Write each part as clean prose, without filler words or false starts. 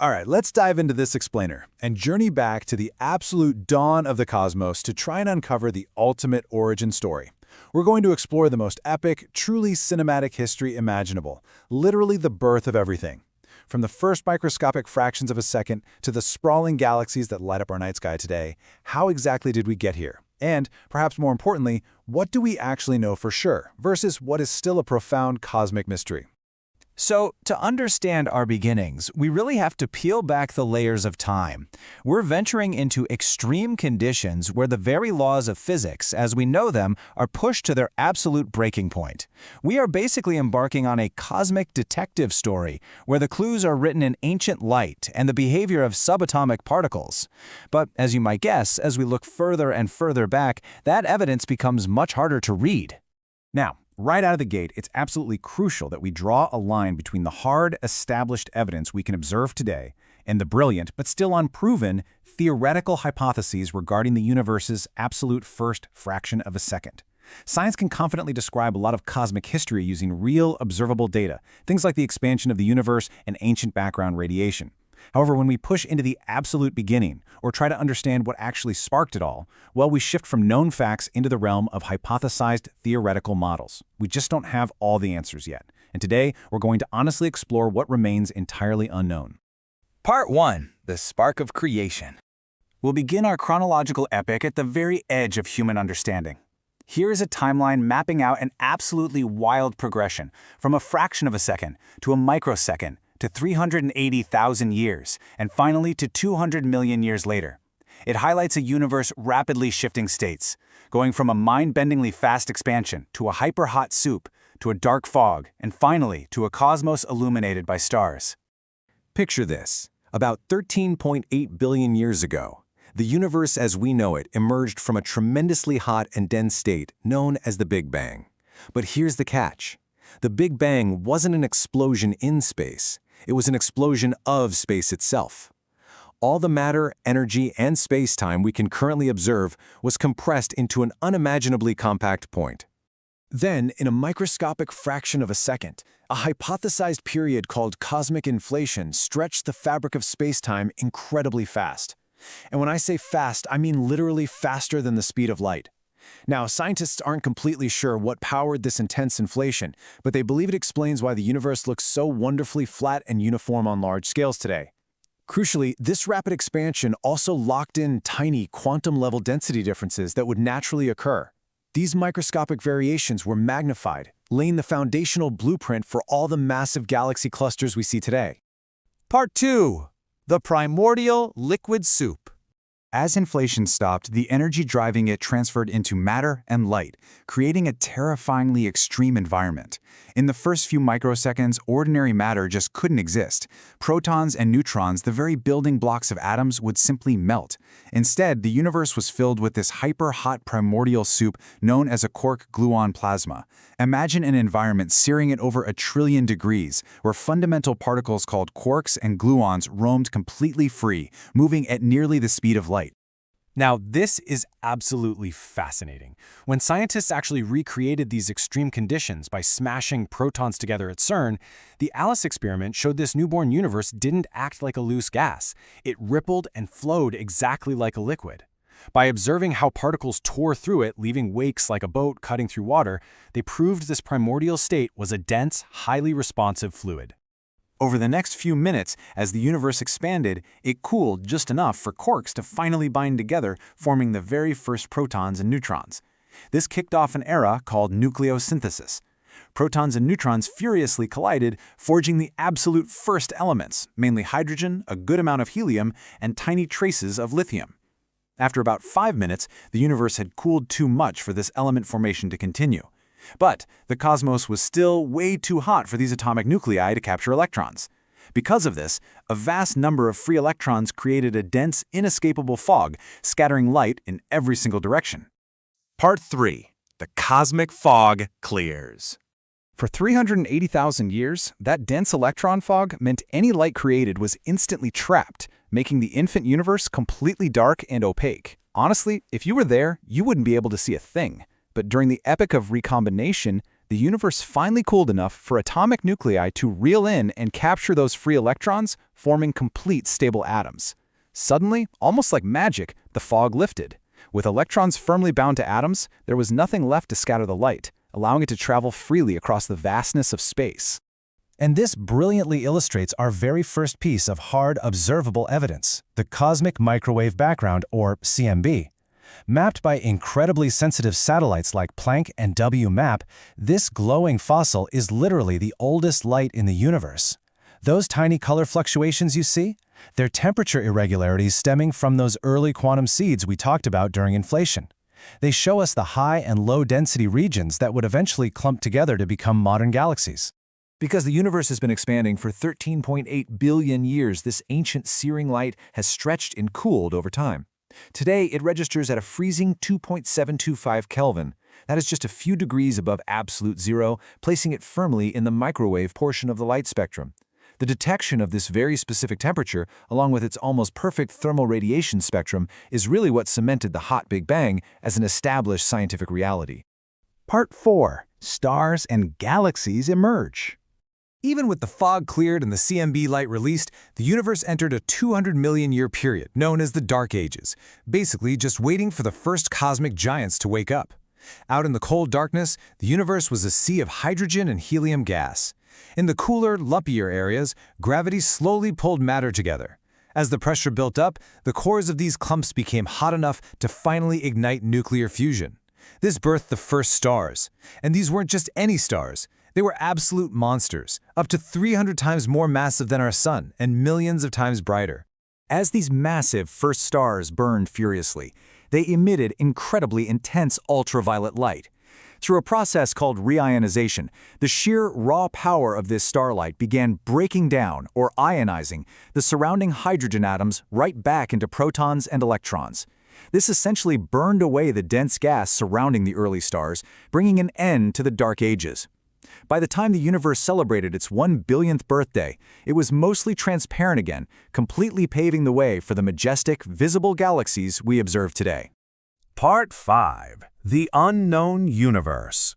All right, let's dive into this explainer and journey back to the absolute dawn of the cosmos to try and uncover the ultimate origin story. We're going to explore the most epic, truly cinematic history imaginable, literally the birth of everything. From the first microscopic fractions of a second to the sprawling galaxies that light up our night sky today, how exactly did we get here? And, perhaps more importantly, what do we actually know for sure versus what is still a profound cosmic mystery? So, to understand our beginnings, we really have to peel back the layers of time. We're venturing into extreme conditions where the very laws of physics, as we know them, are pushed to their absolute breaking point. We are basically embarking on a cosmic detective story, where the clues are written in ancient light and the behavior of subatomic particles. But, as you might guess, as we look further and further back, that evidence becomes much harder to read. Now, right out of the gate, it's absolutely crucial that we draw a line between the hard, established evidence we can observe today and the brilliant, but still unproven, theoretical hypotheses regarding the universe's absolute first fraction of a second. Science can confidently describe a lot of cosmic history using real, observable data, things like the expansion of the universe and ancient background radiation. However, when we push into the absolute beginning, or try to understand what actually sparked it all, well, we shift from known facts into the realm of hypothesized theoretical models. We just don't have all the answers yet. And today, we're going to honestly explore what remains entirely unknown. Part 1. The Spark of Creation. We'll begin our chronological epic at the very edge of human understanding. Here is a timeline mapping out an absolutely wild progression, from a fraction of a second to a microsecond, to 380,000 years, and finally to 200 million years later. It highlights a universe rapidly shifting states, going from a mind-bendingly fast expansion to a hyper-hot soup, to a dark fog, and finally to a cosmos illuminated by stars. Picture this. About 13.8 billion years ago, the universe as we know it emerged from a tremendously hot and dense state known as the Big Bang. But here's the catch. The Big Bang wasn't an explosion in space. It was an explosion of space itself. All the matter, energy, and space-time we can currently observe was compressed into an unimaginably compact point. Then, in a microscopic fraction of a second, a hypothesized period called cosmic inflation stretched the fabric of space-time incredibly fast. And when I say fast, I mean literally faster than the speed of light. Now, scientists aren't completely sure what powered this intense inflation, but they believe it explains why the universe looks so wonderfully flat and uniform on large scales today. Crucially, this rapid expansion also locked in tiny quantum-level density differences that would naturally occur. These microscopic variations were magnified, laying the foundational blueprint for all the massive galaxy clusters we see today. Part 2. The Primordial Liquid Soup. As inflation stopped, the energy driving it transferred into matter and light, creating a terrifyingly extreme environment. In the first few microseconds, ordinary matter just couldn't exist. Protons and neutrons, the very building blocks of atoms, would simply melt. Instead, the universe was filled with this hyper-hot primordial soup known as a quark-gluon plasma. Imagine an environment searing at over 1 trillion degrees, where fundamental particles called quarks and gluons roamed completely free, moving at nearly the speed of light. Now, this is absolutely fascinating. When scientists actually recreated these extreme conditions by smashing protons together at CERN, the ALICE experiment showed this newborn universe didn't act like a loose gas. It rippled and flowed exactly like a liquid. By observing how particles tore through it, leaving wakes like a boat cutting through water, they proved this primordial state was a dense, highly responsive fluid. Over the next few minutes, as the universe expanded, it cooled just enough for quarks to finally bind together, forming the very first protons and neutrons. This kicked off an era called nucleosynthesis. Protons and neutrons furiously collided, forging the absolute first elements, mainly hydrogen, a good amount of helium, and tiny traces of lithium. After about 5 minutes, the universe had cooled too much for this element formation to continue. But the cosmos was still way too hot for these atomic nuclei to capture electrons. Because of this, a vast number of free electrons created a dense, inescapable fog, scattering light in every single direction. Part 3. The cosmic fog clears. For 380,000 years, that dense electron fog meant any light created was instantly trapped, making the infant universe completely dark and opaque. Honestly, if you were there, you wouldn't be able to see a thing. But during the epoch of recombination, the universe finally cooled enough for atomic nuclei to reel in and capture those free electrons, forming complete stable atoms. Suddenly, almost like magic, the fog lifted. With electrons firmly bound to atoms, there was nothing left to scatter the light, allowing it to travel freely across the vastness of space. And this brilliantly illustrates our very first piece of hard observable evidence, the cosmic microwave background, or CMB. Mapped by incredibly sensitive satellites like Planck and WMAP, this glowing fossil is literally the oldest light in the universe. Those tiny color fluctuations you see? They're temperature irregularities stemming from those early quantum seeds we talked about during inflation. They show us the high and low density regions that would eventually clump together to become modern galaxies. Because the universe has been expanding for 13.8 billion years, this ancient searing light has stretched and cooled over time. Today, it registers at a freezing 2.725 Kelvin. That is just a few degrees above absolute zero, placing it firmly in the microwave portion of the light spectrum. The detection of this very specific temperature, along with its almost perfect thermal radiation spectrum, is really what cemented the hot Big Bang as an established scientific reality. Part 4. Stars and galaxies emerge. Even with the fog cleared and the CMB light released, the universe entered a 200-million-year period known as the Dark Ages, basically just waiting for the first cosmic giants to wake up. Out in the cold darkness, the universe was a sea of hydrogen and helium gas. In the cooler, lumpier areas, gravity slowly pulled matter together. As the pressure built up, the cores of these clumps became hot enough to finally ignite nuclear fusion. This birthed the first stars. And these weren't just any stars. They were absolute monsters, up to 300 times more massive than our sun and millions of times brighter. As these massive first stars burned furiously, they emitted incredibly intense ultraviolet light. Through a process called reionization, the sheer raw power of this starlight began breaking down, or ionizing, the surrounding hydrogen atoms right back into protons and electrons. This essentially burned away the dense gas surrounding the early stars, bringing an end to the Dark Ages. By the time the universe celebrated its 1 billionth birthday, it was mostly transparent again, completely paving the way for the majestic, visible galaxies we observe today. Part 5. The Unknown Universe.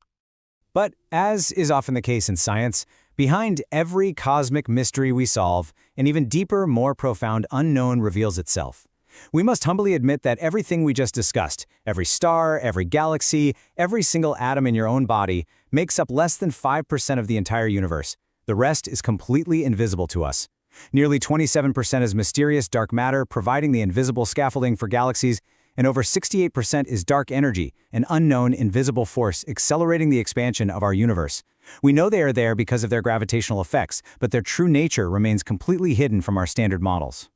But as is often the case in science, behind every cosmic mystery we solve, an even deeper, more profound unknown reveals itself. We must humbly admit that everything we just discussed, every star, every galaxy, every single atom in your own body, makes up less than 5% of the entire universe. The rest is completely invisible to us. Nearly 27% is mysterious dark matter, providing the invisible scaffolding for galaxies, and over 68% is dark energy, an unknown invisible force accelerating the expansion of our universe. We know they are there because of their gravitational effects, but their true nature remains completely hidden from our standard models.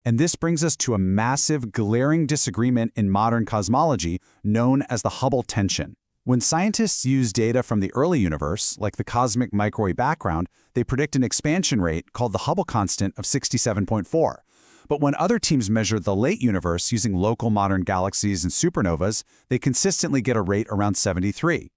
And this brings us to a massive, glaring disagreement in modern cosmology known as the Hubble tension. When scientists use data from the early universe, like the cosmic microwave background, they predict an expansion rate called the Hubble constant of 67.4. But when other teams measure the late universe using local modern galaxies and supernovas, they consistently get a rate around 73.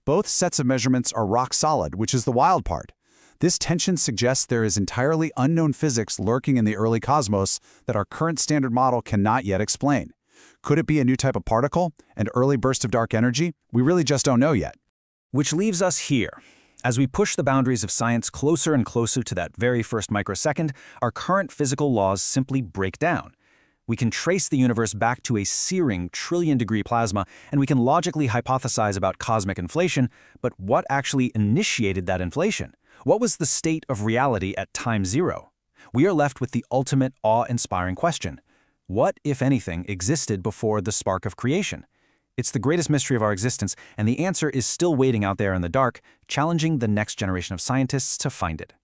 Both sets of measurements are rock solid, which is the wild part. This tension suggests there is entirely unknown physics lurking in the early cosmos that our current standard model cannot yet explain. Could it be a new type of particle, an early burst of dark energy? We really just don't know yet. Which leaves us here. As we push the boundaries of science closer and closer to that very first microsecond, our current physical laws simply break down. We can trace the universe back to a searing trillion-degree plasma, and we can logically hypothesize about cosmic inflation, but what actually initiated that inflation? What was the state of reality at time zero? We are left with the ultimate awe-inspiring question. What, if anything, existed before the spark of creation? It's the greatest mystery of our existence, and the answer is still waiting out there in the dark, challenging the next generation of scientists to find it.